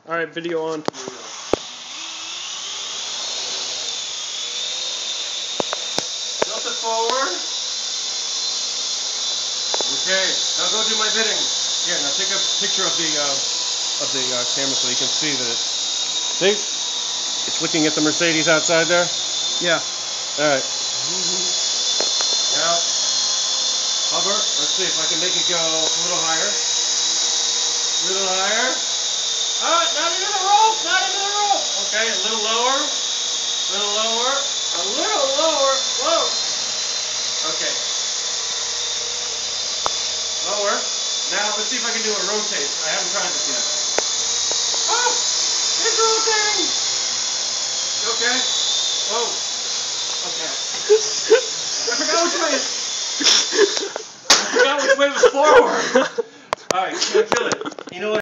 Alright, video on. Tilt it forward. Okay, now go do my bidding. Here, now take a picture of the camera so you can see that see? It's looking at the Mercedes outside there? Yeah. Alright. Now, hover. Let's see if I can make it go a little higher. A little higher. Ah, not into the rope! Not into the rope! Okay, a little lower. A little lower. A little lower. Whoa! Okay. Lower. Now, let's see if I can do a rotate. I haven't tried this yet. Oh! It's rotating! Okay. Whoa. Okay. I forgot which way. I forgot which way was forward. Alright, gonna kill it. You know what?